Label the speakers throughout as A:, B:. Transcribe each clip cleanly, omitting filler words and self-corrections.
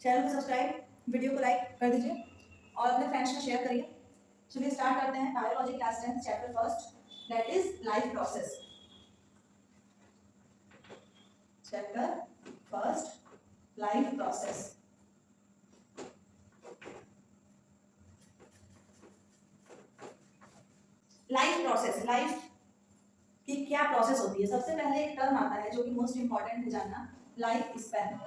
A: Channel को subscribe, video को like कर दीजिए और अपने फ्रेंड्स में शेयर करिए। चलिए स्टार्ट करते हैं biology class 10 chapter first, that is life process. Chapter first, life process. Life process, life की क्या प्रोसेस होती है? सबसे पहले एक टर्म आता है जो कि मोस्ट इंपॉर्टेंट है जानना, life span.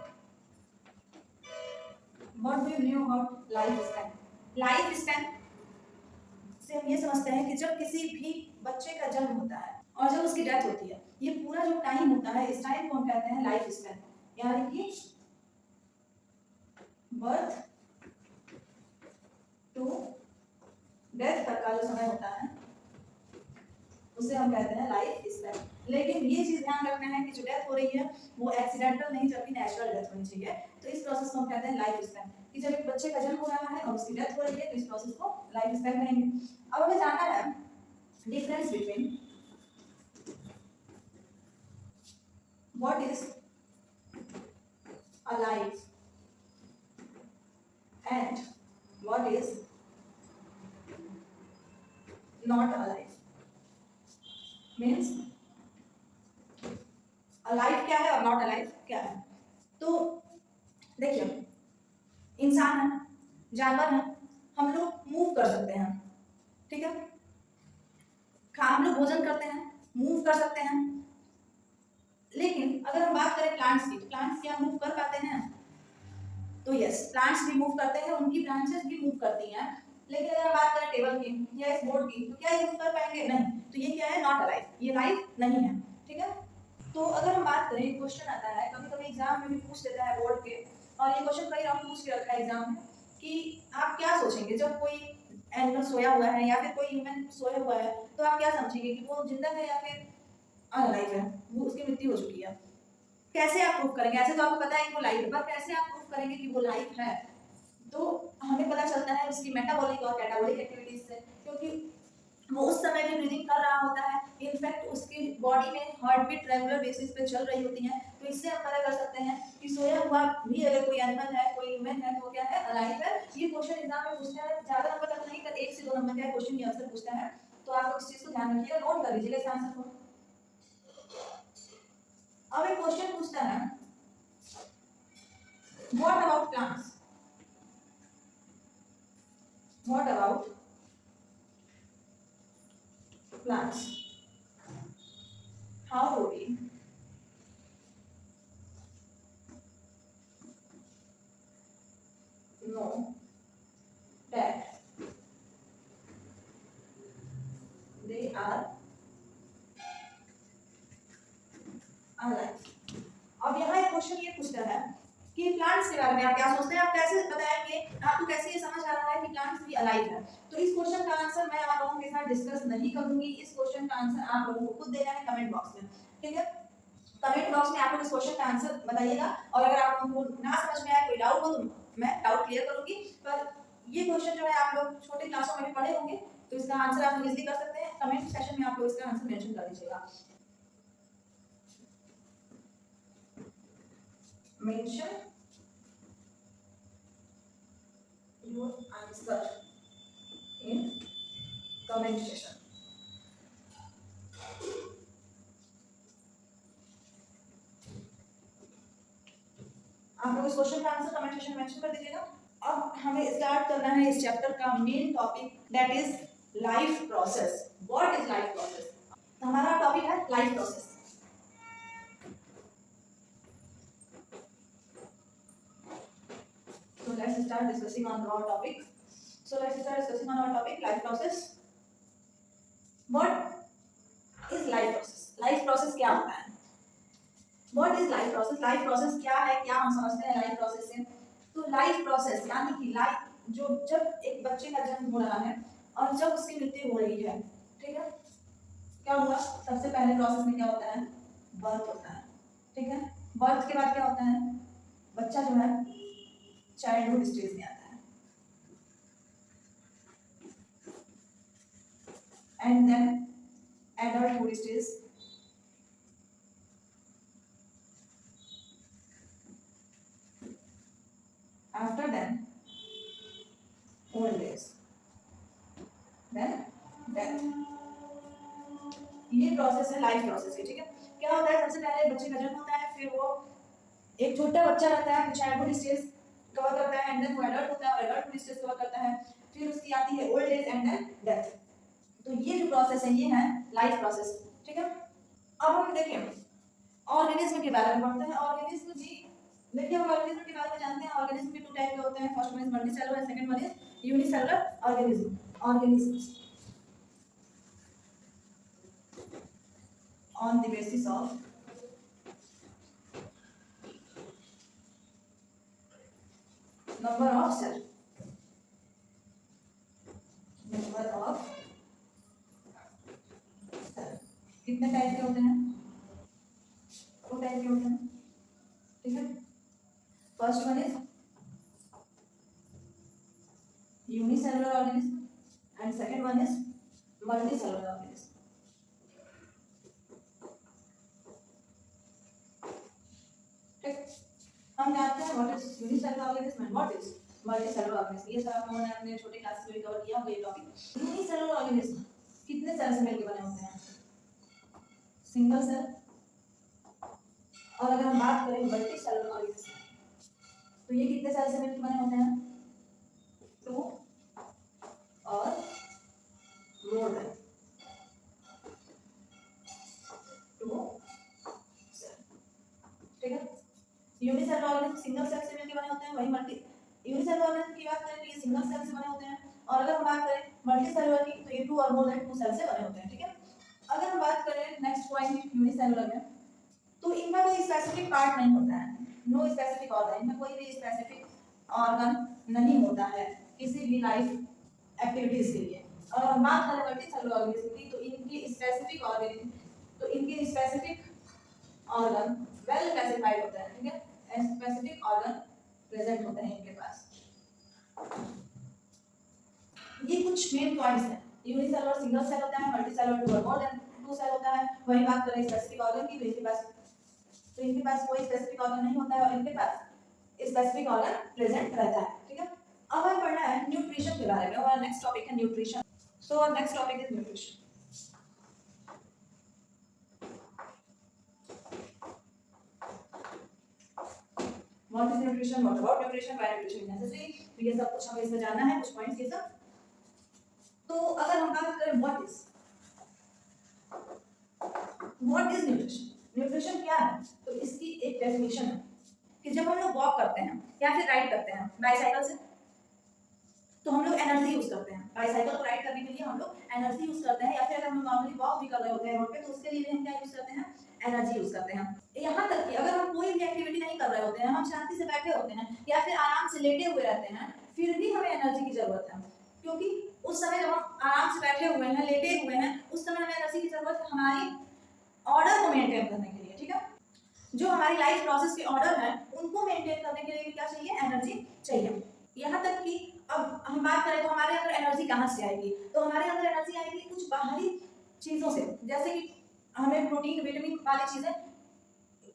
A: What do you know about life span? Life span से हम ये समझते हैं कि जब किसी भी बच्चे का जन्म होता है और जब उसकी डेथ होती है, ये पूरा जो टाइम होता है, इस टाइम को हम कहते हैं लाइफ स्पैन। यानी कि बर्थ टू डेथ तक का जो समय होता है उसे हम कहते हैं लाइफ स्पैन। लेकिन ये चीज ध्यान रखना है कि जो डेथ हो रही है वो एक्सीडेंटल नहीं जबकि नेचुरल डेथ होनी चाहिए। तो इस प्रोसेस को हम कहते हैं लाइफ स्पैन, कि जब एक बच्चे का जन्म हो रहा है और उसकी डेथ हो रही है तो इस प्रोसेस को लाइफ स्पैन कहेंगे। अब हमें जानना है difference between what is a life and what is not a life। Means alive क्या है और नॉट अलाइव क्या है। तो देखिए, इंसान है, जानवर है, हम लोग मूव कर सकते हैं, ठीक है, हम लोग भोजन करते हैं, मूव कर सकते हैं। लेकिन अगर हम बात करें प्लांट्स की, प्लांट्स क्या मूव कर पाते हैं? तो यस, प्लांट्स भी मूव करते हैं, उनकी ब्रांचेस भी मूव करती हैं। लेकिन अगर हम बात करें टेबल की या इस बोर्ड की, तो क्या ये मूव कर पाएंगे? नहीं। तो ये क्या है? नॉट अलाइव, ये लाइव नहीं है, ठीक है। तो अगर हम बात करें, क्वेश्चन आता है कभी कभी एग्जाम में भी पूछ देता है बोर्ड के, और ये क्वेश्चन कई राउंड पूछ के रखा है एग्जाम में कि आप क्या सोचेंगे जब कोई एनिमल सोया हुआ है या फिर कोई ह्यूमन सोया हुआ है, तो आप क्या समझेंगे कि वो जिंदा है या फिर अनलाइव है, वो उसकी मृत्यु हो चुकी है। कैसे आप प्रूव करेंगे? ऐसे तो आपको पता है कि वो लाइव है, पर कैसे आप प्रूव करेंगे कि वो लाइव है? तो हमें पता चलता है उसकी मेटाबॉलिक और कैटाबॉलिक एक्टिविटीज से, क्योंकि वो उस समय भी ब्रीदिंग कर रहा होता है। इनफैक्ट उसकी बॉडी में हार्ट बीट रेगुलर बेसिस पे चल रही होती है। तो इससे हम पता कर सकते हैं कि सोया हुआ भी अगर कोई एनिमल है, कोई ह्यूमन है, तो क्या है? अलाइव है। ये क्वेश्चन एग्जाम में पूछता है, ज्यादा नंबर तक नहीं, पर 1 से 2 नंबर का क्वेश्चन ये आंसर पूछता है। तो आप लोग इस चीज को ध्यान रखिएगा, नोट कर लीजिएगा इस आंसर को। अब एक क्वेश्चन पूछता है, what about plants? What about plants? How do we know that they are alive? अब यहाँ एक क्वेश्चन ये पूछता है कि प्लांट्स के बारे में आप क्या सोचते हैं? आप कैसे बताएंगे, आपको कैसे ये समझ आ रहा है कि प्लांट्स भी अलाइव है? तो इस क्वेश्चन का आंसर मैं आप लोगों के साथ डिस्कस नहीं करूंगी। इस क्वेश्चन का आंसर आप लोगों को खुद देना है कमेंट बॉक्स में, ठीक है। कमेंट बॉक्स में आप लोग इस क्वेश्चन का आंसर बताइएगा, और अगर आप लोगों को ना समझ में आए, कोई डाउट हो, तो मैं डाउट क्लियर करूंगी। पर ये क्वेश्चन जो है आप लोग छोटे क्लासों में भी पढ़े होंगे, तो इसका आंसर आप लोग इजीली कर सकते हैं। कमेंट सेक्शन में आप लोग इसका आंसर मेंशन कर दीजिएगा। Mention your answer in comment section। आप लोग इस क्वेश्चन का आंसर कमेंट सेक्शन में मेंशन कर दीजिएगा। अब हमें स्टार्ट करना है इस चैप्टर का main topic, that is life process. What is life process? हमारा टॉपिक है life process. So let's start discussing on our topic. So let's start discussing on our topic, life process. What is life process? Life process क्या होता है? What is life process? Life process क्या है, क्या हम समझते हैं लाइफ प्रोसेस से? तो लाइफ प्रोसेस यानी कि लाइफ जो, जब एक बच्चे का जन्म हो रहा है और जब उसकी मृत्यु हो रही है, ठीक है, क्या हुआ? सबसे पहले प्रोसेस में क्या होता है? बर्थ होता है, ठीक है। बर्थ के बाद क्या होता है? बच्चा जो है चाइल्डहुड स्टेज में आता है, and then adulthood stage, process है लाइफ प्रोसेस की, ठीक है। क्या होता है, सबसे पहले बच्चे का जन्म होता है, फिर वो एक छोटा बच्चा रहता है, चाइल्डहुड स्टेज कवर करता है, एंड देन वो एडल्ट होता है और एडल्टहुड स्टेज कवर करता है, फिर उसकी आती है old age and then death. तो ये जो प्रोसेस है ये है लाइफ प्रोसेस, ठीक है। अब हम देखें ऑर्गेनिज्म के बारे में पढ़ते हैं। ऑर्गेनिज्म जी देखिए, हम ऑर्गेनिज्म के बारे में जानते हैं। ऑर्गेनिज्म भी टू टाइप के होते हैं, first one is multicellular and second one is unicellular organism. Organism on the basis of number of cell, number of cell। कितने टाइप के होते हैं, दो टाइप के होते हैं, ठीक है। First one is unicellular organism and second one is multicellular organism. हम जानते हैं what is unicellular organism and what is multicellular organism. ये सब आप लोगों ने अपने छोटे क्लासेस में कवर किया होगा ये टॉपिक। यूनिसेलुलर ऑर्गेनिज्म कितने सेल से मिलकर बने होते हैं, सिंगल सेल। और अगर हम बात करें मल्टीसेलुलर ऑर्गेनिज्म तो ये कितने सेल से मिलकर बने होते हैं, 2 और मोर देन 2 सेल, ठीक है। यूनिसेलुलर ऑर्गेनिज्म सिंगल सेल से मिलकर बने होते हैं, वही मल्टी यूनिसेलुलर ऑर्गेनिज्म की बात करें तो ये सिंगल सेल से बने होते हैं, और अगर हम बात करें मल्टीसेलुलर की तो ये 2 और मोर देन 2 सेल से बने होते हैं, ठीक है। अगर हम बात करें नेक्स्ट पॉइंट यूनिसेलुलर में, तो इनमें कोई स्पेसिफिक पार्ट नहीं होता है, नो स्पेसिफिक ऑर्गन, इनमें कोई भी स्पेसिफिक ऑर्गन नहीं होता है किसी भी लाइफ एक्टिविटीज के लिए। और हम बात करें मल्टीसेलुलर ऑर्गेनिज्म की तो इनकी स्पेसिफिक ऑर्गन वेल स्पेसिफाइड होता है, ठीक है। स्पेसिफिक ऑर्गन प्रेजेंट होते हैं इनके पास। ये कुछ मेन पॉइंट्स हैं। यूनिसेलुलर सिंगल सेल होता है, मल्टीसेलुलर 2 और मोर देन 2 सेल होता है। वही बात करें स्पेसिफिक ऑर्गन की तो इनके पास कोई स्पेसिफिक ऑर्गन नहीं होता है और इनके पास स्पेसिफिक ऑर्गन प्रेजेंट रहता है, ठीक है। अब हमें पढ़ना है न्यूट्रिशन के बारे में। हमारा नेक्स्ट टॉपिक है nutrition. So our next topic is nutrition. What is nutrition? What about nutrition? Why nutrition is necessary? तो ये सब कुछ हमें इसमें जानना है, कुछ पॉइंट्स ये सब। तो अगर हम बात करें what is nutrition? न्यूट्रिशन क्या है? तो इसकी एक डेफिनेशन है कि जब हम लोग वॉक करते हैं या फिर राइड करते हैं बाईसाइकिल से, तो हम लोग एनर्जी यूज करते हैं। बाईसाइकिल को राइड करने के लिए हम लोग एनर्जी यूज करते हैं, या फिर अगर हम नॉर्मली वॉक भी कर रहे होते हैं रोड पे तो उसके लिए हम क्या यूज करते हैं, एनर्जी यूज करते हैं। यहाँ तक कि अगर हम कोई भी एक्टिविटी नहीं कर रहे होते हैं, हम शांति से बैठे होते हैं या फिर आराम से लेटे हुए रहते हैं, फिर भी हमें एनर्जी की जरूरत है, क्योंकि उस समय जब हम आराम से बैठे हुए हैं, लेटे हुए हैं, उस समय हमें एनर्जी की जरूरत है हमारी ऑर्डर को मेंटेन करने के लिए, ठीक है। जो हमारी लाइफ प्रोसेस के ऑर्डर है उनको मेंटेन करने के लिए भी क्या चाहिए, एनर्जी चाहिए। यहाँ तक कि अब हम बात करें तो हमारे अंदर एनर्जी कहाँ से आएगी, तो हमारे अंदर एनर्जी आएगी कुछ बाहरी चीजों से, जैसे कि हमें प्रोटीन विटामिन वाली चीजें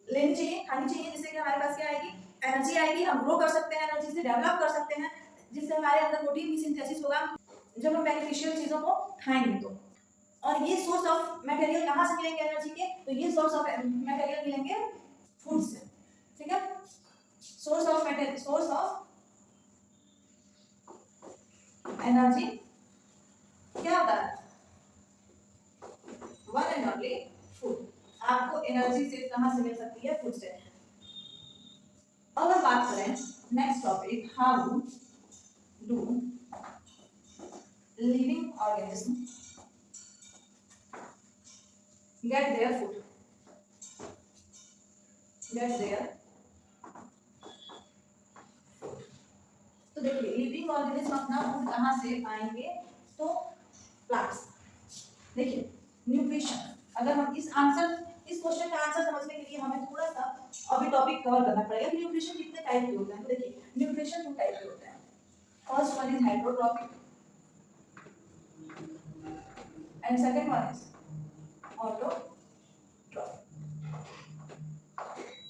A: लेनी चाहिए, खानी चाहिए, जिससे कि हमारे पास क्या आएगी, एनर्जी आएगी। हम ग्रो कर सकते हैं, एनर्जी से डेवलप कर सकते हैं, जिससे हमारे अंदर प्रोटीन की सिंथेसिस होगा जब हम बेनिफिशियल चीजों को खाएंगे तो। और ये सोर्स ऑफ मटेरियल कहाँ से मिलेंगे एनर्जी के, तो ये सोर्स ऑफ मटेरियल मिलेंगे फूड से, ठीक है। सोर्स ऑफ एनर्जी क्या होता है, वन एंड ओनली फूड। आपको एनर्जी से कहाँ से मिल सकती है, फूड से। अगर बात करें next topic, how do living organism get their food, तो देखिए लिविंग ऑर्गेनिज्म अपना फूड कहाँ से पाएंगे, तो प्लांट्स। देखिए न्यूट्रिशन, अगर हम इस क्वेश्चन का आंसर समझने के लिए हमें थोड़ा सा अभी टॉपिक कवर करना पड़ेगा कि न्यूट्रिशन कितने टाइप के होते हैं। तो देखिए न्यूट्रिशन 2 टाइप के होते हैं। First one is hydrotropic and second one is autotropic.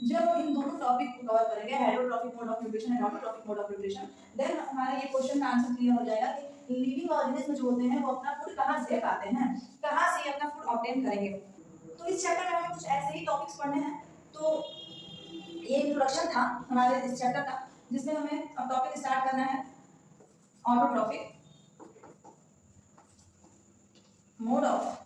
A: जब हम इन दोनों टॉपिक को कवर करेंगे, hydrotropic mode of nutrition and autotropic mode of nutrition, then हमारा ये क्वेश्चन का आंसर क्लियर हो जाएगा कि लिविंग ऑर्गेनिज्म जो होते हैं वो अपना फूड कहाँ से पाते हैं, कहाँ से अपना फूड ऑब्टेन करेंगे। इस चैप्टर में हमें कुछ ऐसे ही टॉपिक्स पढ़ने हैं। तो ये इंट्रोडक्शन था हमारे इस चैप्टर का, जिसमें हमें अब टॉपिक स्टार्ट करना है ऑटोट्रॉफिक मोड ऑफ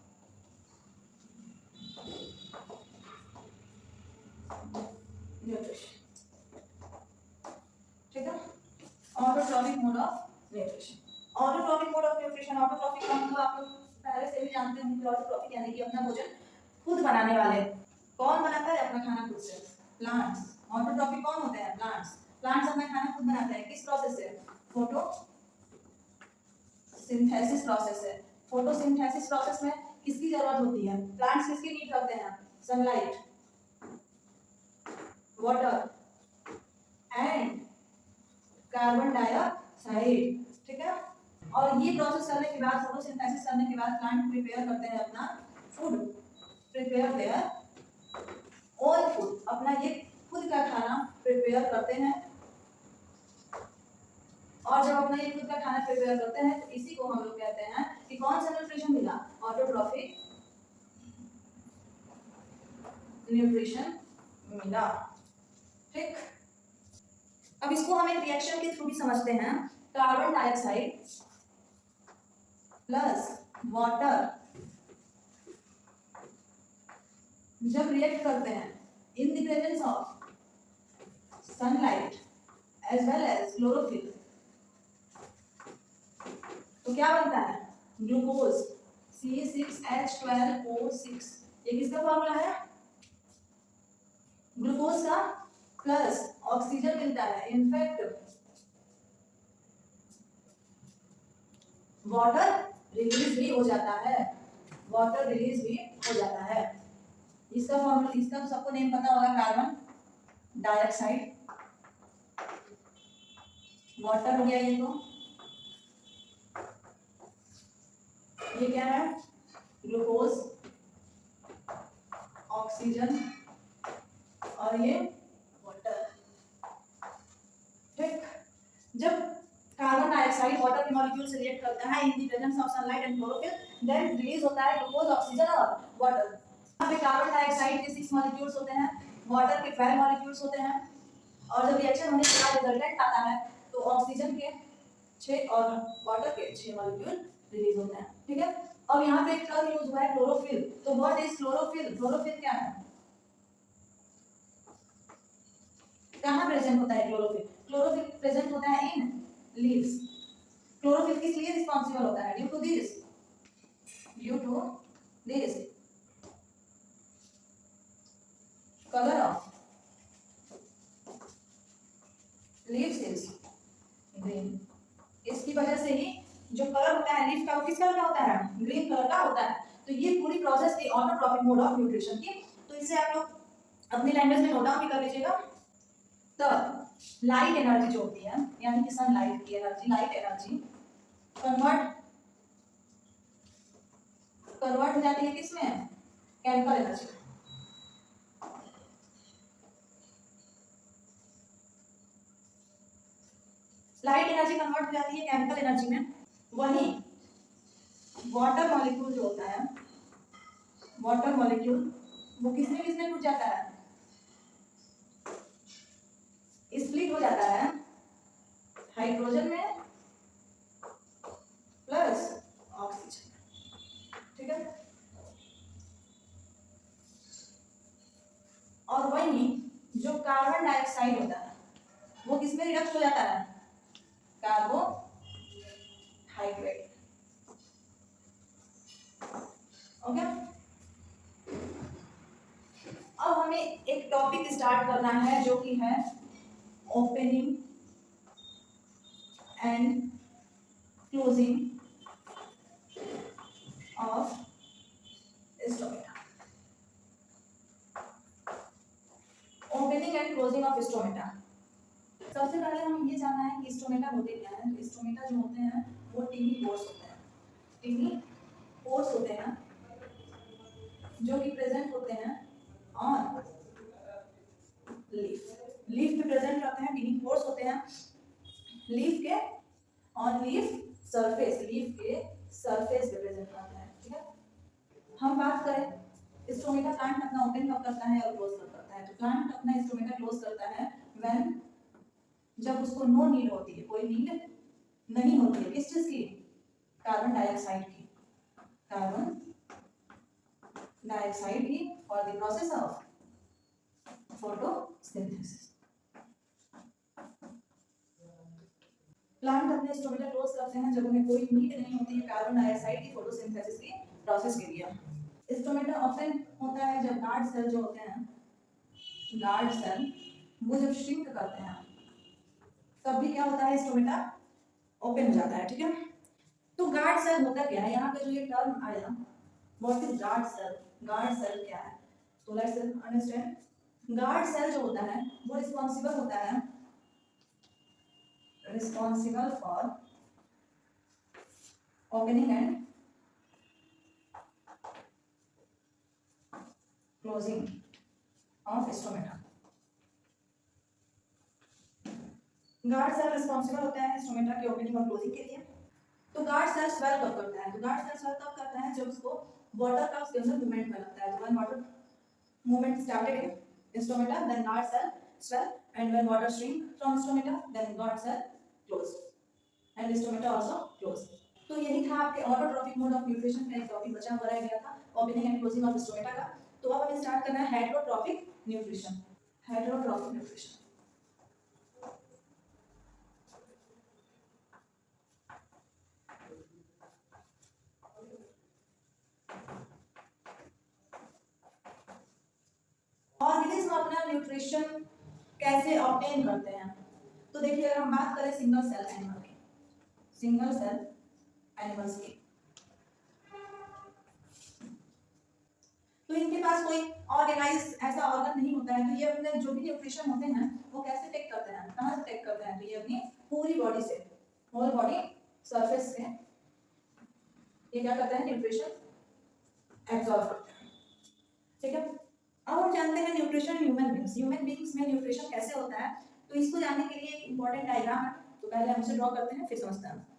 A: न्यूट्रिशन। ठीक है, autotrophic mode of nutrition. Autotrophic mode of nutrition, autotrophic का मतलब आप लोग पहले से भी जानते होंगे। ऑटोट्रॉफिक यानी कि अपना भोजन खुद बनाने वाले। कौन बनाता है अपना खाना खुद से? प्लांट्स। ऑटोट्रॉफिक कौन होते हैं? प्लांट्स। प्लांट्स अपना खाना खुद बनाते हैं। किस प्रोसेस से? फोटोसिंथेसिस प्रोसेस से। फोटोसिंथेसिस प्रोसेस में किसकी जरूरत होती है? प्लांट्स किसकी नीड करते हैं? Sunlight, water and carbon dioxide. ठीक है, और ये प्रोसेस करने के बाद, फोटोसिंथेसिस करने के बाद प्लांट प्रिपेयर करते हैं अपना food, prepare their own food, अपना ये खुद का खाना प्रिपेयर करते हैं। और जब अपना ये खुद का खाना प्रिपेयर करते हैं तो इसी को हम लोग कहते हैं कि कौन सा न्यूट्रिशन मिला? ऑटोट्रॉफिक न्यूट्रिशन मिला। ठीक, अब इसको हम एक रिएक्शन के थ्रू भी समझते हैं। कार्बन डाइऑक्साइड प्लस वाटर जब रिएक्ट करते हैं in the presence of sunlight as well as chlorophyll, तो क्या बनता है? Glucose C6H12O6। ये किसका फॉर्मूला है? ग्लूकोज का, प्लस ऑक्सीजन मिलता है। इनफैक्ट वाटर रिलीज भी हो जाता है, वाटर रिलीज भी हो जाता है। इसका फॉर्मूला, इसका तो सबको नेम पता होगा, कार्बन डाइऑक्साइड, वाटर हो गया ये। तो ये क्या है? ग्लूकोज, ऑक्सीजन और ये वाटर। ठीक, जब कार्बन डाइऑक्साइड वाटर के मॉलिक्यूल से रिएक्ट करता है in the presence of sunlight and chlorophyll, then release होता है ग्लूकोज, ऑक्सीजन और वाटर। यहाँ पे कार्बन डाइऑक्साइड के 6 मॉलिक्यूल्स होते हैं, वाटर के 5 मॉलिक्यूल्स होते हैं, और जब रिएक्शन होने के बाद रिजल्टेंट आता है तो ऑक्सीजन के 6 और वाटर के 6 मॉलिक्यूल रिलीज होते हैं। ठीक है, अब यहाँ पे एक टर्म यूज हुआ है क्लोरोफिल। तो व्हाट इज क्लोरोफिल? क्लोरोफिल क्या है? कहाँ प्रेजेंट होता है क्लोरोफिल? क्लोरोफिल प्रेजेंट होता है इन लीव्स। क्लोरोफिल किस लिए रिस्पॉन्सिबल होता है? Due to this colour of leaves is green. इसकी वजह से ही जो कलर होता है लीफ का, वो किस कलर का होता है? ग्रीन कलर का होता है। तो ये पूरी प्रोसेस थी ऑटोट्रॉफिक मोड ऑफ न्यूट्रिशन की। तो इसे आप लोग अपनी लैंग्वेज में नोट डाउन भी कर लीजिएगा। तो लाइट एनर्जी जो होती है, यानी कि सनलाइट की एनर्जी, लाइट एनर्जी कन्वर्ट हो जाती है किसमें? Chemical energy. Light energy convert हो जाती है केमिकल एनर्जी में। वही वाटर मॉलिक्यूल जो होता है, वाटर मॉलिक्यूल वो किसमें टूट जाता है? स्प्लिट हो जाता है हाइड्रोजन में प्लस ऑक्सीजन। ठीक है, और वही जो कार्बन डाइऑक्साइड होता है वो किसमें रिडक्ट हो जाता है? कार्बोहाइड्रेट। ओके, अब हमें एक टॉपिक स्टार्ट करना है जो कि है opening and closing of stomata. Opening and closing of stomata. सबसे पहले हमें ये जानना है कि स्टोमेटा होते क्या है। तो स्टोमेटा जो होते हैं वो टिनी पोर्स होते हैं। टिनी पोर्स होते हैं जो कि प्रेजेंट होते हैं ऑन लीफ। लीफ पे प्रेजेंट रहते हैं, टिनी पोर्स होते हैं लीफ के ऑन लीफ सरफेस, लीफ के सरफेस पे प्रेजेंट रहते हैं। ठीक है, हम बात करें स्टोमेटा प्लांट अपना ओपन कब करता है और क्लोज कब करता है? तो प्लांट अपना स्टोमेटा क्लोज करता है व्हेन, जब उसको नो नीड होती है, कोई नीड नहीं होती है किस चीज की? कार्बन डाइऑक्साइड की, कार्बन डाइऑक्साइड की for the process of photosynthesis. Plant अपने स्टोमेटा क्लोज करते हैं जब उन्हें कोई नीड नहीं होती है कार्बन डाइऑक्साइड की फोटोसिंथेसिस की प्रोसेस के लिए। स्टोमेटा ऑफन होता है जब गार्ड सेल जो होते हैं, गार्ड सेल, वो जब श्रिंक करते हैं तब भी क्या होता है? स्टोमेटा ओपन हो जाता है, ठीक है। तो गार्ड सेल होता क्या है? यहाँ पे जो ये टर्म आया, what is guard cell? Guard cell क्या है? तो लेट्स अंडरस्टैंड। गार्ड सेल जो होता है वो रिस्पॉन्सिबल होता है, responsible for opening and closing of stomata. Guard cell responsible होता है स्टोमेटा के ओपनिंग और क्लोजिंग के लिए। तो गार्ड सेल स्वेल कब करता है? तो गार्ड सेल स्वेल तब करता है जब उसको वाटर का उसके अंदर मूवमेंट में लगता है। तो when water movement started in stomata, then guard cell swell, and when water shrink from stomata, then guard cell close, and stomata also close. तो यही था आपके ऑटोट्रॉफिक मोड ऑफ न्यूट्रिशन का एक टॉपिक बचा हुआ रह गया था, opening and closing of stomata का। तो अब हमें स्टार्ट करना है heterotrophic nutrition. Heterotrophic nutrition organism अपना न्यूट्रिशन कैसे ऑब्टेन करते हैं? तो देखिए, अगर हम बात करें सिंगल सेल एनिमल की, सिंगल सेल एनिमल्स की, तो इनके पास कोई ऑर्गेनाइज ऐसा ऑर्गन नहीं होता है। तो ये अपने जो भी न्यूट्रिशन होते हैं वो कैसे टेक करते हैं? कहाँ से टेक करते हैं? तो ये अपनी पूरी बॉडी से, होल बॉडी सरफेस से ये क्या करते हैं? न्यूट्रिशन एब्जॉर्ब करते हैं, ठीक है। अब हम जानते हैं nutrition human beings, human beings में न्यूट्रिशन कैसे होता है। तो इसको जानने के लिए एक इंपॉर्टेंट डायग्राम है, तो पहले हम इसे ड्रॉ करते हैं फिर समझते हैं।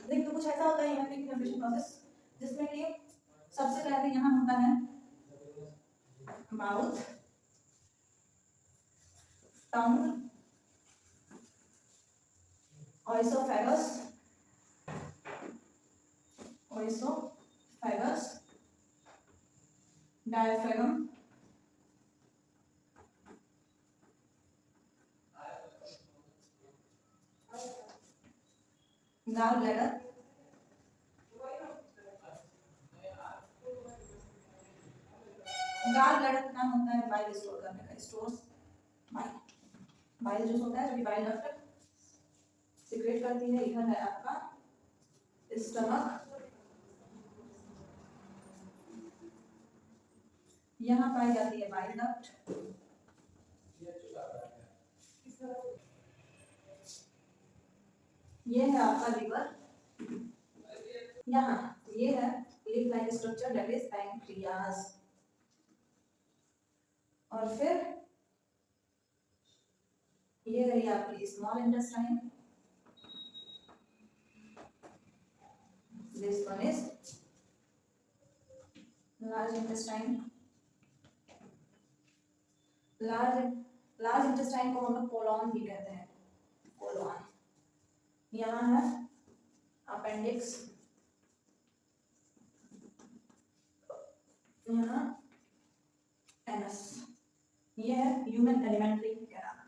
A: देखिए, तो कुछ ऐसा होता है ह्यूमन बींग न्यूट्रिशन प्रोसेस, जिसमें कि सबसे पहले यहाँ होता है mouth, tongue, oesophagus, oesophagus, diaphragm, gall bladder, gall bladder का काम होता है बाइल स्टोर करने का, स्टोर्स बाइल, बाइल जूस होता है जो कि बाइल डक्ट सीक्रेट करती है। इधर है आपका स्टमक, यहाँ पाई जाती है बाइल डक्ट, ये है आपका लिवर, यहाँ ये है leaf like structure that is pancreas, और फिर ये रही आपकी small intestine, this one is large intestine, large large intestine को हम लोग कोलॉन भी कहते हैं, कोलॉन। यहाँ है अपेंडिक्स, यहाँ एनस, ये है ह्यूमन एलिमेंट्री कैनाल,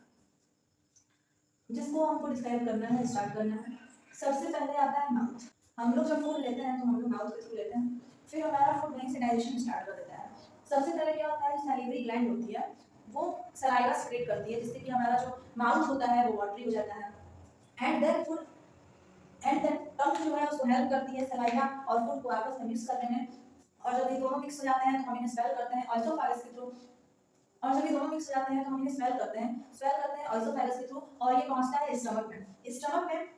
A: जिसको हमको डिस्क्राइब करना है, स्टार्ट करना है। सबसे पहले आता है माउथ। हम लोग जब फूड लेते हैं तो हम लोग माउथ के थ्रू लेते हैं, फिर हमारा फूड वहीं से डाइजेशन स्टार्ट कर देता है। सबसे पहले क्या होता है, सैलिवरी ग्लैंड होती है, वो सलाइवा सिक्रेट करती है, जिससे कि हमारा जो माउथ होता है वो वाटरी हो जाता है। एंड देन फूड टंग जो है उसको हेल्प करती है सलाइवा और फूड को आपस में मिक्स करने में। और जब ये दोनों मिक्स हो जाते हैं तो हम इन्हें स्वेल करते हैं ऑइसोफेगस के थ्रू। और जब ये दोनों मिक्स हो जाते हैं तो हम इन्हें स्वेल करते हैं ऑइसोफेगस के थ्रू, और ये पहुंचता है स्टमक में।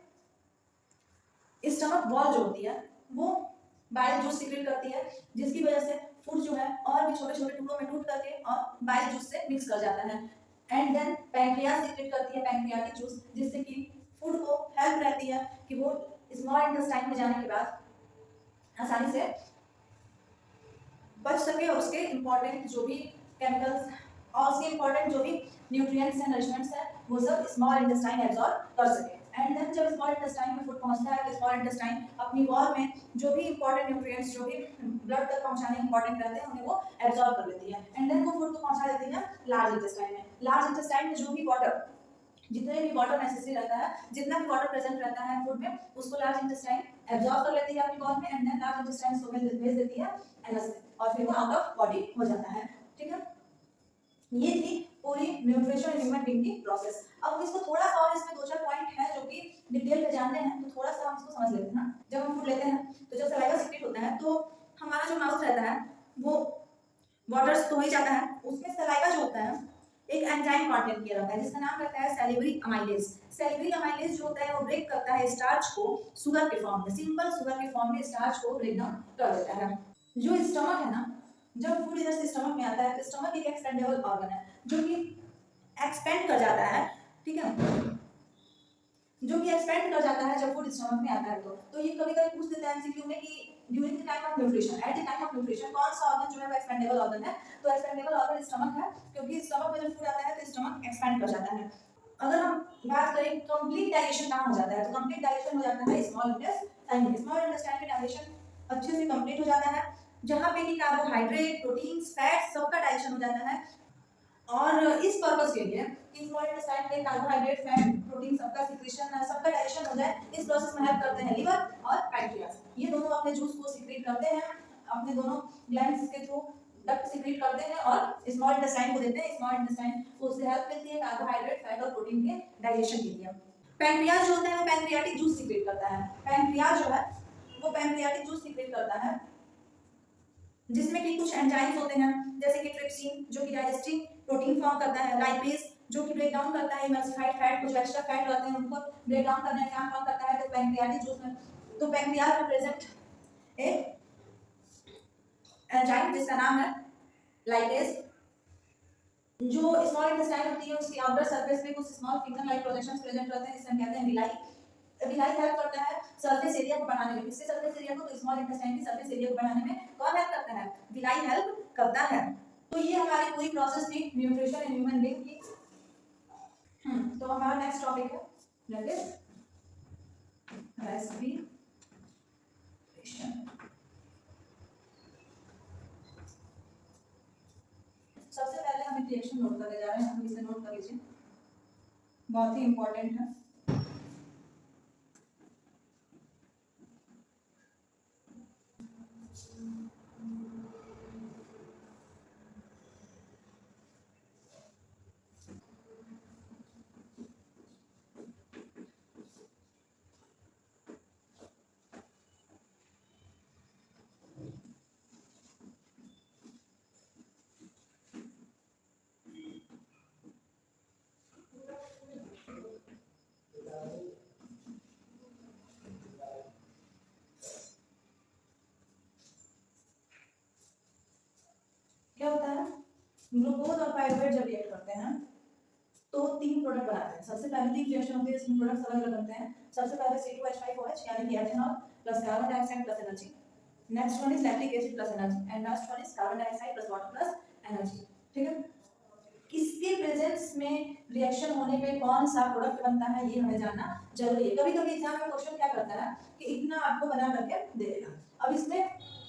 A: स्टमक वॉल जो होती है वो बाइल जूस सीक्रेट करती है, जिसकी वजह से फूड जो है और भी छोटे छोटे टुकड़ों में टूट करके और बाइल जूस से मिक्स कर जाता है। एंड देन पैंक्रियास सीक्रेट करती है पैंक्रियाटिक जूस, जिससे कि फूड को हेल्प रहती है कि वो स्मॉल इंटेस्टाइन में जाने के बाद आसानी से बच सके और उसके इंपॉर्टेंट जो भी केमिकल्स और उसके इंपॉर्टेंट जो भी न्यूट्रिएंट्स हैं, नरिशमेंट्स हैं, वो सब स्मॉल इंटेस्टाइन एब्जॉर्ब कर सके। एंड देन जब स्मॉल इंटेस्टाइन में फूड पहुंचता है तो स्मॉल इंटेस्टाइन अपनी वॉल में जो भी इंपॉर्टेंट न्यूट्रिएंट्स, जो भी ब्लड तक पहुंचाने इंपॉर्टेंट रहते हैं, उन्हें वो एब्जॉर्ब कर लेती है। एंड देन वो फूड को पहुंचा देती है लार्ज इंटेस्टाइन में। लार्ज इंटेस्टाइन में जो भी वाटर, जितने भी वाटर नेसेसरी रहता है, जितना भी वाटर प्रेजेंट रहता है फूड में, उसको लार्ज इंटेस्टाइन एब्जॉर्ब कर लेती है अपनी बॉडी में। एंड देन लार्ज इंटेस्टाइन उसको भेज देती है एनस में, और फिर वो आउट ऑफ बॉडी हो जाता है। ठीक है, ये थी पूरी न्यूट्रिशन ह्यूमन बीइंग की प्रोसेस। अब हम इसको थोड़ा सा और, इसमें दो चार पॉइंट है जो कि डिटेल में जानने हैं, तो थोड़ा सा हम इसको समझ लेते हैं ना। जब हम फूड लेते हैं तो जब सलाइवा सीक्रेट होता है तो हमारा जो माउथ रहता है वो वाटर तो हो ही जाता है, उसमें सलाइवा जो होता है एक एंजाइम कंटेंट किया रहता है, जिसका नाम रहता है सैलिवरी अमाइलेज। सैलिवरी अमाइलेज जो होता है वो ब्रेक करता है स्टार्च को शुगर के फॉर्म में, सिंपल शुगर के फॉर्म में स्टार्च को ब्रेक डाउन कर देता है। जो स्टमक है ना, जब फूड इधर से स्टमक में आता है तो स्टमक एक एक्सपेंडेबल ऑर्गन है जो कि एक्सपेंड कर जाता है। ठीक है, जो कि एक्सपेंड कर जाता है जब फूड स्टमक में आता है। तो ये कभी कभी पूछ देता है एमसीक्यू में कि during the time of nutrition, at the time of nutrition कौन सा ऑर्गन जो है वो एक्सपेंडेबल ऑर्गन है। तो एक्सपेंडेबल ऑर्गन स्टमक है, क्योंकि स्टमक में जब फूड आता है तो स्टमक एक्सपेंड कर जाता है। अगर हम बात करें कंप्लीट डाइजेशन कहाँ हो जाता है, तो कंप्लीट डाइजेशन हो जाता है स्मॉल इंटेस्टाइन में। स्मॉल इंटेस्टाइन में डाइजेशन अच्छे से कंप्लीट हो जाता है, जहाँ पे कि कार्बोहाइड्रेट, प्रोटीन्स, फैट सबका डाइजेशन हो जाता है। और इस पर्पस के लिए कि स्मॉल इंटेस्टाइन में कार्बोहाइड्रेट, फैट, प्रोटीन सबका सिक्रीशन, सबका डाइजेशन हो जाए, इस प्रोसेस में हेल्प करते हैं लिवर और पैंक्रियास। ये दोनों अपने जूस को सीक्रेट करते हैं, अपने दोनों ग्लैंड्स के थ्रू डक्ट सीक्रेट करते हैं और स्मॉल इंटेस्टाइन को देते हैं। स्मॉल इंटेस्टाइन को उससे हेल्प मिलती है कार्बोहाइड्रेट, फैट और प्रोटीन के डाइजेशन के लिए। पैंक्रियास जो होता है वो पैंक्रियाटिक जूस सीक्रेट करता है। पैंक्रियास जो है वो पैंक्रियाटिक जूस सीक्रेट करता है, जिसमें कि कुछ एंजाइम्स होते हैं, जैसे कि ट्रिप्सिन जो कि डाइजेस्टिंग प्रोटीन फॉर्म करता है, लाइपेज जो कि ब्रेक डाउन करता है इमल्सिफाइड फैट को, जो एक्स्ट्रा फैट रहते हैं उनको ब्रेक डाउन करने का काम करता है। तो पैंक्रियाटिक जूस में, तो पैंक्रियास में प्रेजेंट एक एंजाइम जिसका नाम है लाइपेज, जो स्मॉल इंटेस्टाइन होती है उसकी आउटर सरफेस पे कुछ small finger like projections present रहते हैं, जिसे हम कहते हैं विलाई। विलाई हेल्प करता है सरफेस एरिया को बढ़ाने में। किससे सरफेस एरिया को, तो स्मॉल इंटेस्टाइन की सरफेस एरिया को बढ़ाने में कौन हेल्प करता है, विलाई हेल्प करता है। तो ये हमारी पूरी प्रोसेस थी न्यूट्रिशन इन ह्यूमन बीइंग की। तो हमारा नेक्स्ट टॉपिक है दैट इज रेस्पिरेशन। सबसे पहले हम एक रिएक्शन नोट करने जा रहे हैं, हम इसे नोट कर लीजिए, बहुत ही इंपॉर्टेंट है। क्या होता है, ग्लूकोज और पाइरुवेट जब रिएक्ट करते हैं तो तीन प्रोडक्ट बनाते हैं। सबसे पहले तीन रिएक्शन होती है, इसमें प्रोडक्ट्स अलग अलग बनते हैं। सबसे पहले C2H5OH यानी कि ethanol plus carbon dioxide plus energy. Next one is lactic acid plus energy, and last one is carbon dioxide plus water plus energy. ठीक है, इसके प्रेजेंस में रिएक्शन होने पे कौन सा प्रोडक्ट बनता है ये हमें जानना जरूरी है। कभी कभी एग्जाम में क्वेश्चन क्या करता है कि इतना आपको बना करके दे देगा, अब इसमें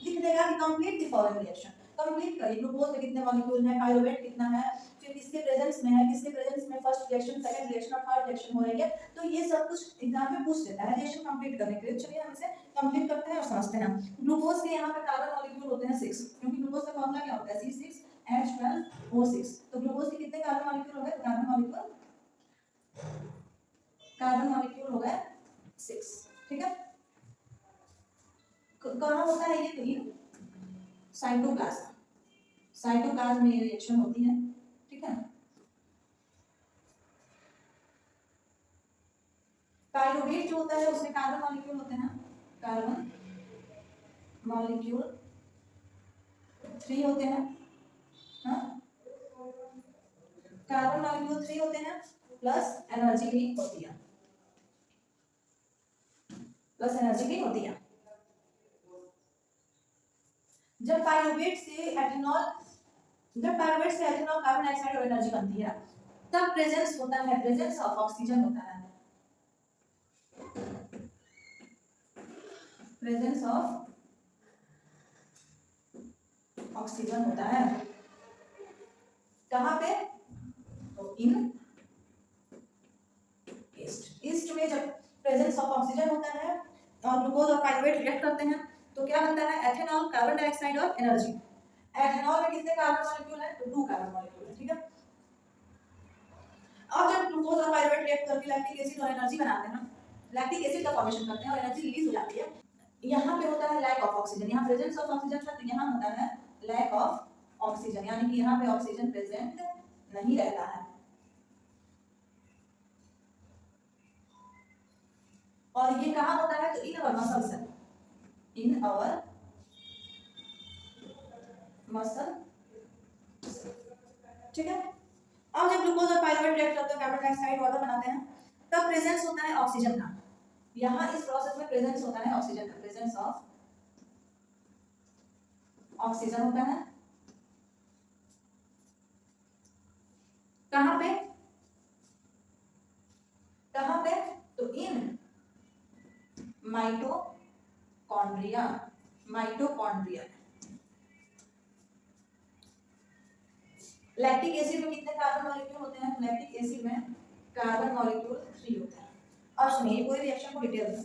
A: लिख देगा कि complete the following reaction, complete करिए। ग्लूकोज में कितने मॉलिक्यूल है, पाइरुवेट कितना है, फिर किसके प्रेजेंस में है, किसके प्रेजेंस में फर्स्ट रिएक्शन, सेकंड रिएक्शन और थर्ड रिएक्शन हो रही है। तो ये सब कुछ एग्जाम में पूछ देता है रिएक्शन कंप्लीट करने के लिए। चलिए हम इसे कंप्लीट करते हैं और समझते हैं। ग्लूकोज के यहाँ पे कार्बन मॉलिक्यूल होते हैं 6, क्योंकि ग्लूकोज का फॉर्मूला क्या होता है C6H12O6। तो ग्लूकोज के कितने कार्बन मॉलिक्यूल हो गए, कार्बन मॉलिक्यूल हो गए 6, ठीक है। कहाँ होता है ये, तो साइटोप्लाज्म, साइटोप्लाज्म में ये रिएक्शन होती है, ठीक है। पाइरुवेट जो होता है उसमें कार्बन मॉलिक्यूल होते हैं, कार्बन मॉलिक्यूल 3 होते हैं, हाँ कार्बन मॉलिक्यूल 3 होते हैं, प्लस एनर्जी भी होती है, प्लस एनर्जी भी होती है। जब पाइरुवेट से एथेनॉल कार्बन डाइऑक्साइड और एनर्जी बनती है, तब प्रेजेंस होता है, प्रेजेंस ऑफ ऑक्सीजन होता है, प्रेजेंस ऑफ ऑक्सीजन होता है। कहाँ पे, तो इन ईस्ट में जब प्रेजेंस ऑफ ऑक्सीजन होता है और ग्लूकोज और पाइरुवेट रिएक्ट करते हैं तो क्या बनता है, एथेनॉल, कार्बन डाइऑक्साइड और एनर्जी। एथेनॉल में कितने कार्बन मॉलिक्यूल है, तो 2 कार्बन मॉलिक्यूल है, ठीक है। और जब ग्लूकोज और पाइरुवेट रिएक्ट करके लैक्टिक एसिड और एनर्जी बनाते हैं, लैक्टिक एसिड का फॉर्मेशन करते हैं और एनर्जी रिलीज हो जाती है, यहाँ पे होता है लैक ऑफ ऑक्सीजन। यहाँ प्रेजेंस ऑफ ऑक्सीजन था तो यहाँ होता है लैक ऑफ ऑक्सीजन, यानी कि यहाँ पे ऑक्सीजन प्रेजेंट नहीं रहता है। और ये कहाँ होता है, तो in our muscle cell, in our muscle, ठीक है। अब जब ग्लूकोज और पाइरुवेट रिएक्ट करते हैं, कार्बन डाइऑक्साइड वाटर बनाते हैं, तब प्रेजेंस होता है ऑक्सीजन का। यहाँ इस प्रोसेस में प्रेजेंस होता है ऑक्सीजन का, प्रेजेंस ऑफ ऑक्सीजन होता है। कहाँ पे, कहाँ पे, तो in mitochondria, mitochondria. Lactic acid में कितने कार्बन मॉलिक्यूल होते हैं, लैक्टिक एसिड में कार्बन मॉलिक्यूल 3 होते हैं। अब सुनिए पूरे रिएक्शन को डिटेल में।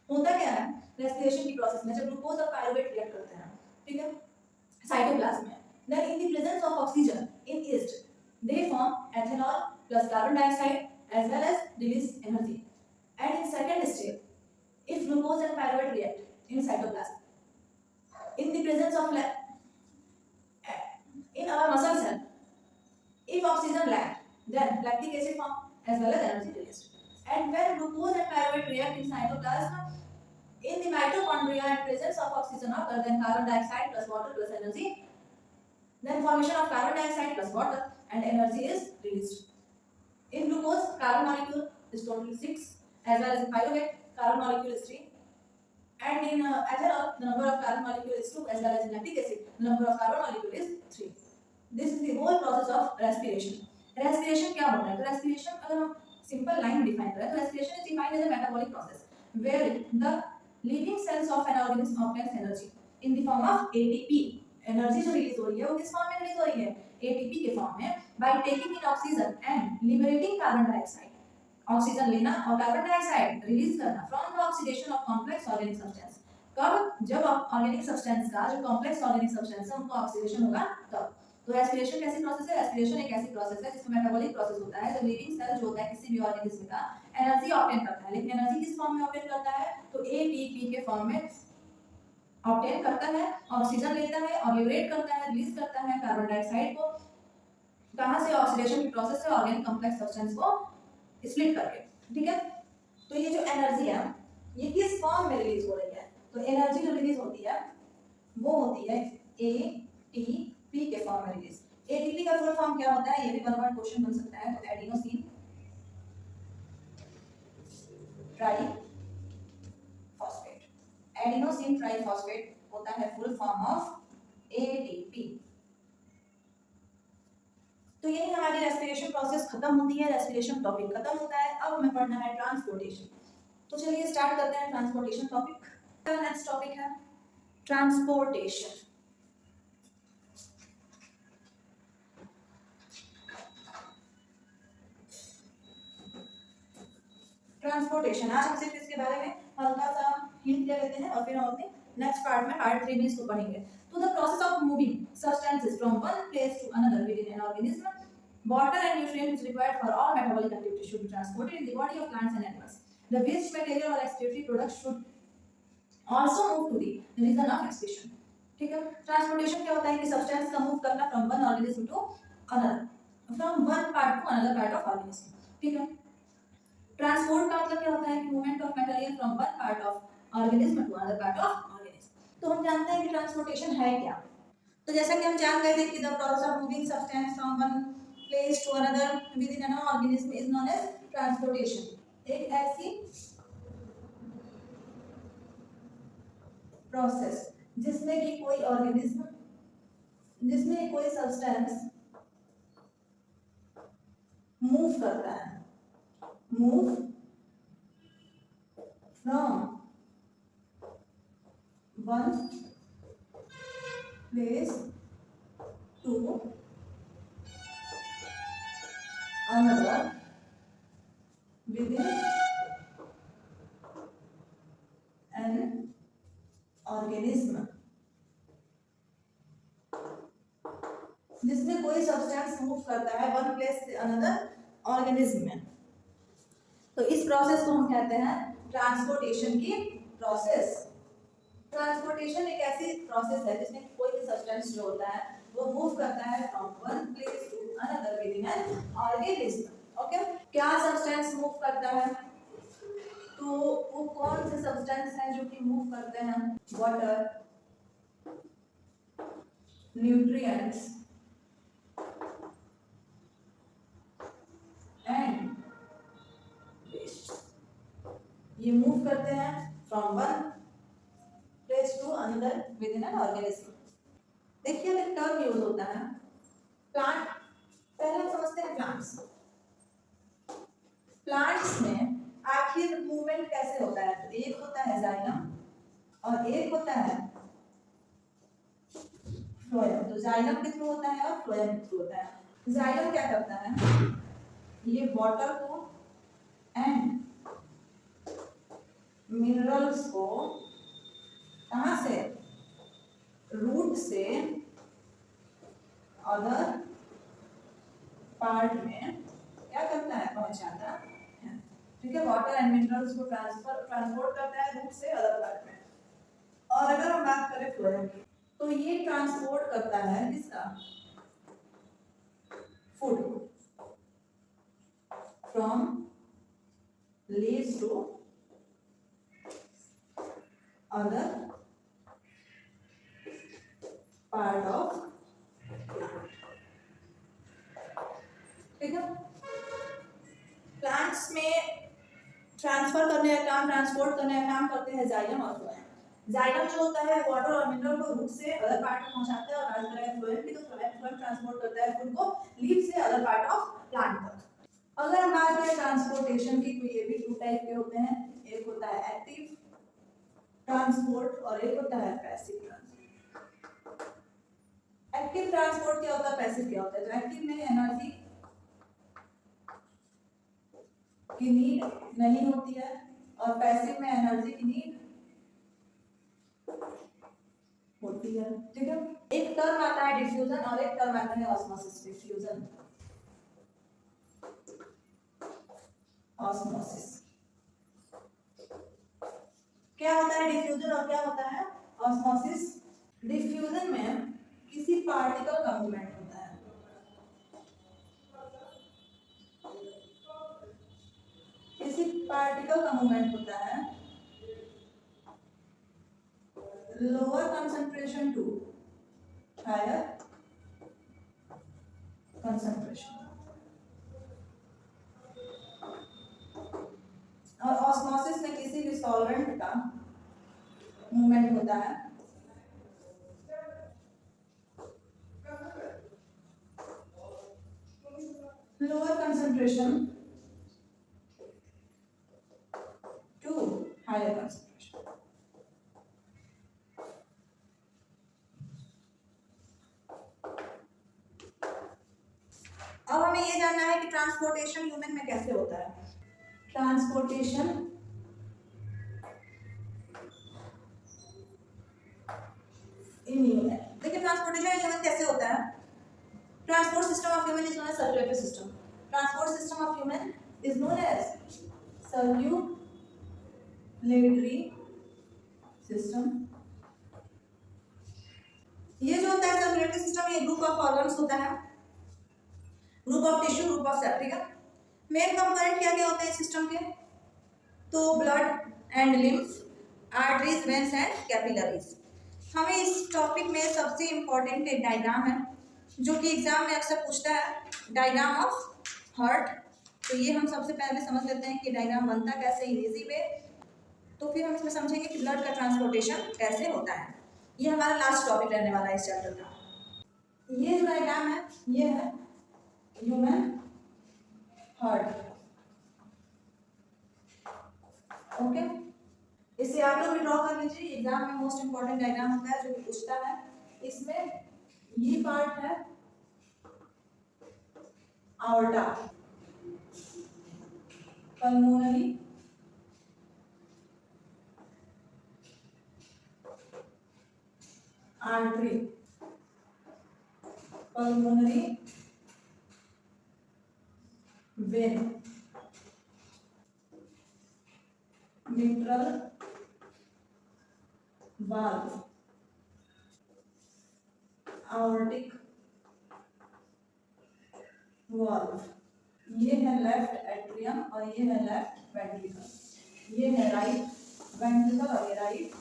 A: होता क्या है, रेस्पिरेशन की प्रोसेस में जब ग्लूकोज और पाइरुवेट रिएक्ट करते हैं, ठीक है, साइटोप्लाज्म में, then in the presence of oxygen in yeast they form ethanol plus carbon dioxide as well as release energy. And in second step, if glucose and pyruvate react in cytoplasm in the presence of in our muscle cell, if oxygen lacked, then lactic acid formed as well as energy released. And when glucose and pyruvate react in cytoplasm in the mitochondria and presence of oxygen occur, then carbon dioxide plus water plus energy, then formation of carbon dioxide plus water and energy is released. In glucose, carbon molecule is totally 6, as well as in pyruvate, carbon molecule is 3. And in ethanol, the number of carbon molecule is 2, as well as in lactic acid, the number of carbon molecule is 3. This is the whole process of respiration. Respiration क्या होता है, तो respiration अगर हम simple line में define करें, तो respiration is defined as a metabolic process where the living cells of an organism obtains energy in the form of ATP. Energy जो रिलीज हो रही है वो किस फॉर्म में रिलीज हो रही है, एटीपी के फॉर्म में, by taking in oxygen and liberating carbon dioxide. Oxygen लेना और कार्बन डाइऑक्साइड रिलीज करना from the oxidation of complex organic substance. कब, जब ऑर्गेनिक सब्सटेंस का जो कॉम्प्लेक्स ऑर्गेनिक सब्सटेंस है उनको ऑक्सीडेशन होगा तब। तो रेस्पिरेशन कैसी प्रोसेस है, रेस्पिरेशन एक ऐसी प्रोसेस है जिसमें मेटाबॉलिक प्रोसेस होता है। जब लिविंग सेल जो होता है किसी भी ऑर्गेनिज्म का एनर्जी ऑब्टेन करता है, लेकिन एनर्जी किस फॉर्म में ऑब्टेन करता है, तो एटीपी के फॉर्म में ऑब्टेन करता है, ऑक्सीजन लेता है और लिबरेट करता है, रिलीज करता है कार्बन डाइऑक्साइड को, कहां से, ऑक्सीडेशन की प्रोसेस से ऑर्गेनिक कॉम्प्लेक्स सब्सटेंस को स्प्लिट करके, ठीक है। तो ये जो एनर्जी है ये किस फॉर्म में रिलीज हो रही है, तो एनर्जी जो रिलीज होती है वो होती है एटीपी के फॉर्म में रिलीज। एटीपी का फुल फॉर्म क्या होता है, ये भी वन वर्ड क्वेश्चन बन सकता है। तो एडिनोसिन ट्राइफॉस्फेट, एडिनोसिन ट्राइफॉस्फेट होता है फुल फॉर्म ऑफ एटीपी। तो तो यही हमारी रेस्पिरेशन प्रोसेस खत्म होती है, रेस्पिरेशन टॉपिक खत्म होता है। अब हमें पढ़ना है ट्रांसपोर्टेशन। तो चलिए स्टार्ट करते हैं ट्रांसपोर्टेशन टॉपिक। नेक्स्ट टॉपिक है ट्रांसपोर्टेशन। ट्रांसपोर्टेशन आज हम सिर्फ इसके बारे में हल्का सा हिंट ले लेते हैं और फिर हम अपने नेक्स्ट पार्ट में पार्ट 3 में इसको पढ़ेंगे। तो the process of moving substances from one place to another within an organism, water and nutrients required for all metabolic activities should be transported in the body of plants and animals. The waste material or excretory products should also move to the region of excretion. ठीक है, transportation क्या होता है कि substance का move करना from one organism to another, from one part to another part of organism. ठीक है, ट्रांसपोर्ट का मतलब क्या होता है कि movement of material from one part of organism to another part of organism. तो हम जानते हैं कि ट्रांसपोर्टेशन है क्या। तो जैसा कि हम जान गए थे कि the process of moving substance from one place to another within an organism is known as transportation. एक ऐसी प्रोसेस जिसमें कि कोई ऑर्गेनिज्म, जिसमें कोई सब्सटेंस मूव करता है, move from one place to another within an organism, जिसमें कोई सब्सटेंस मूव करता है वन प्लेस से अनदर ऑर्गेनिज्म में। तो इस प्रोसेस को हम कहते हैं ट्रांसपोर्टेशन की प्रोसेस। ट्रांसपोर्टेशन एक ऐसी प्रोसेस है जिसमें कोई भी सब्सटेंस जो होता है वो मूव करता है from one place to another within an organism. Okay, क्या सब्सटेंस मूव करता है? तो वो कौन से सब्सटेंस हैं जो कि मूव करते हैं? वाटर, न्यूट्रिएंट्स एंड वेस्ट, ये मूव करते हैं from one place to another within an organism. देखिए एक टर्म यूज होता है प्लांट। पहले हम समझते हैं प्लांट्स। प्लांट्स में आखिर मूवमेंट कैसे होता है? तो एक होता है जाइलम और एक होता है फ्लोएम। तो जाइलम के थ्रू होता है और फ्लोएम के थ्रू होता है। जाइलम क्या करता है? ये वाटर को एंड मिनरल्स को कहां से? रूट से अदर पार्ट में क्या करता है? पहुंचाता है। ठीक है, वाटर एंड मिनरल्स को ट्रांसपोर्ट करता है रूट से अदर पार्ट में। और अगर हम बात करें फ्लोएम की, तो ये ट्रांसपोर्ट करता है किसका? Food from leaves to other part of plant. ठीक है, प्लांट्स में ट्रांसफर करने का काम, ट्रांसपोर्ट करने का काम करते हैं जाइलम और फ्लोएम। जाइलम जो होता है वाटर और मिनरल को रूट से अदर पार्ट में पहुंचाता है, और बात करें फ्लोएम की तो फ्लोएम ट्रांसपोर्ट करता है फूड को लीफ से अदर पार्ट ऑफ प्लांट तक। अगर हम बात करें ट्रांसपोर्टेशन की, तो ये भी टू टाइप के होते हैं। एक होता है एक्टिव ट्रांसपोर्ट और एक होता है पैसिव ट्रांसपोर्ट। एक्टिव ट्रांसपोर्ट क्या होता है, पैसिव क्या होता है? तो एक्टिव में एनर्जी की नीड नहीं होती है और पैसिव में एनर्जी की नीड होती है। ठीक है, एक टर्म आता है डिफ्यूजन और एक टर्म आता है ऑस्मोसिस। Diffusion, osmosis. क्या होता है डिफ्यूजन और क्या होता है ऑस्मोसिस? डिफ्यूजन में किसी पार्टिकल का मूवमेंट होता है। किसी पार्टिकल का मूवमेंट होता है lower concentration to higher concentration. और ऑस्मोसिस में किसी भी सॉल्वेंट का मूवमेंट होता है lower concentration to higher concentration. अब हमें ये जानना है कि ट्रांसपोर्टेशन ह्यूमन में कैसे होता है। ट्रांसपोर्टेशन इन ह्यूमन, देखिए ट्रांसपोर्टेशन इन ह्यूमन कैसे होता है। Transport system of human is known as circulatory system. Transport system of human is known as circulatory system. ये जो होता है सर्कुलेटरी सिस्टम, ये ग्रुप ऑफ ऑर्गन्स होता है, group of tissue, group of cell, ठीक है। मेन कंपोनेंट क्या क्या होते हैं सिस्टम के, तो blood and lymph, arteries, veins and capillaries. हमें इस टॉपिक में सबसे इम्पोर्टेंट एक डायग्राम है जो कि एग्जाम में अक्सर पूछता है, डायग्राम ऑफ हार्ट। तो ये हम सबसे पहले समझ लेते हैं कि डायग्राम बनता कैसे, इजी वे। तो फिर हम इसमें समझेंगे कि ब्लड का ट्रांसपोर्टेशन कैसे होता है। ये हमारा लास्ट टॉपिक रहने वाला है इस चैप्टर का। ये जो डायग्राम है ये है ह्यूमन हार्ट, ओके। इसे आप लोग भी ड्रॉ कर लीजिए, एग्जाम में मोस्ट इंपोर्टेंट डायग्राम होता है जो कि पूछता है। इसमें ये पार्ट है aorta, pulmonary, artery, pulmonary vein, mitral valve, aortic valve. ये है लेफ्ट एट्रियम और ये है लेफ्ट वेंट्रिकल। ये है राइट वेंट्रिकल और ये राइट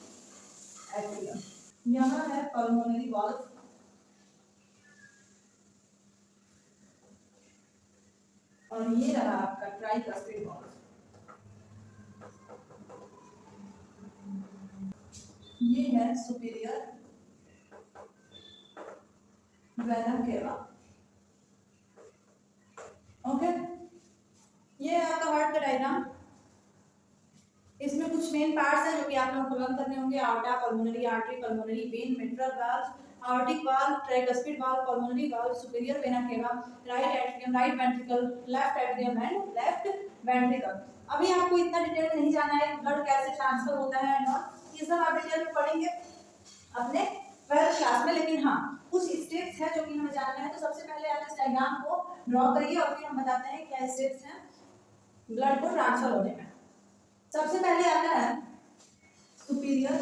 A: एट्रियम। यहाँ है पल्मोनरी वाल्व, और ये रहा आपका ट्राइकस्पिड वाल्व। ये है सुपीरियर वेना केवा, ओके। ये है आपका हार्ट का डायग्राम। इसमें कुछ मेन पार्ट्स हैं जो कि आप लोगों को लर्न करने होंगे। Aorta, pulmonary artery, pulmonary vein, mitral valve, aortic valve, tricuspid valve, pulmonary valve, superior vena cava, right atrium, right ventricle, left atrium and left ventricle. अभी आपको इतना डिटेल में नहीं जाना है ब्लड कैसे ट्रांसफर होता है एंड ऑल, ये सब आप डिटेल में पढ़ेंगे अपने 12th क्लास में। लेकिन हाँ, कुछ स्टेप्स है जो कि हमें जानना है। तो सबसे पहले आप इस डायग्राम को ड्रॉ करिए और फिर हम बताते हैं क्या स्टेप्स हैं ब्लड को ट्रांसफर होने में। सबसे पहले आता है superior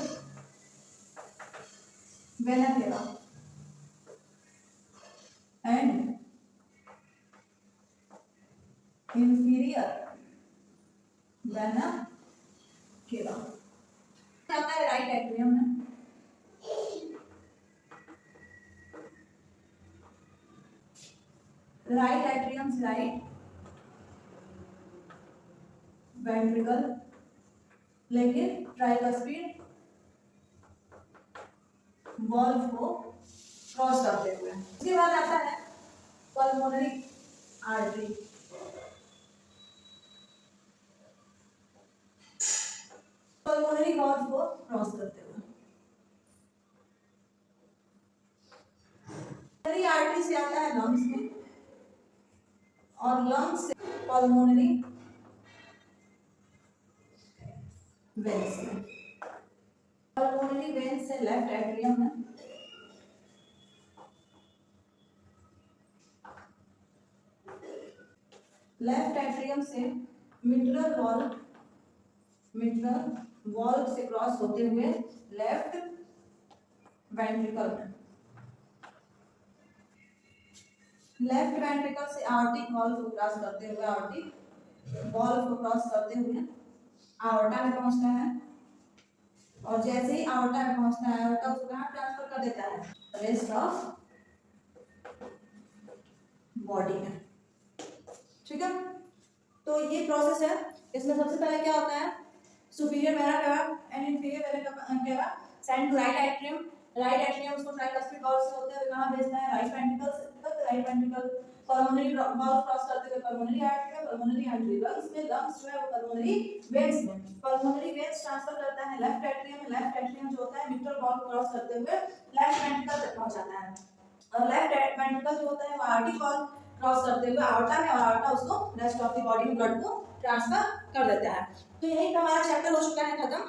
A: vena cava and inferior vena केवा। आता है राइट एट्रियम में, राइट एट्रियम से राइट वेंट्रिकल, लेकिन ट्राइकस्पिड वाल्व को क्रॉस करते हुए। उसके बाद आता है पल्मोनरी आर्टरी, पल्मोनरी वाल्व को क्रॉस करते हुए। पल्मोनरी आर्टरी से आता है लंग्स में, और लंग्स से पल्मोनरी वेन्स में। पल्मोनरी वेन्स से लेफ्ट एट्रियम में, लेफ्ट एट्रियम से मिट्रल वाल्व से क्रॉस होते हुए लेफ्ट वेंट्रिकल में, लेफ्ट वेंट्रिकल से आर्टिक वाल्व को क्रॉस करते हुए, आर्टिक वाल्व को क्रॉस करते हुए आवर्टा में पहुंचता है। और जैसे ही आवर्टा में पहुंचता है, आवर्टा उसको कहां ट्रांसफर कर देता है, रेस्ट ऑफ बॉडी में, ठीक है। तो ये प्रोसेस है। इसमें सबसे पहले क्या होता है, superior vena cava and inferior vena cava send to right atrium, right atrium उसको ट्राइकस्पिड वाल्व से होते हुए कहां भेजता है, राइट वेंट्रिकल तक। Right ventricle pulmonary valve cross करते हुए पल्मोनरी आर्टरी में, पल्मोनरी आर्टरी लंग्स में, लंग्स जो है वो पल्मोनरी वेन्स में, पल्मोनरी वेन्स ट्रांसफर करता है लेफ्ट एट्रियम में, लेफ्ट एट्रियम जो होता है मिट्रल वाल्व क्रॉस करते हुए लेफ्ट वेंट्रिकल तक पहुंच जाता है, और लेफ्ट वेंट्रिकल जो होता है वो आर्टरी वाल्व क्रॉस करते हुए आर्टा में, और आर्टा उसको रेस्ट ऑफ द बॉडी में ब्लड को ट्रांसफर कर देता है। तो यही हमारा चैप्टर हो चुका है खत्म।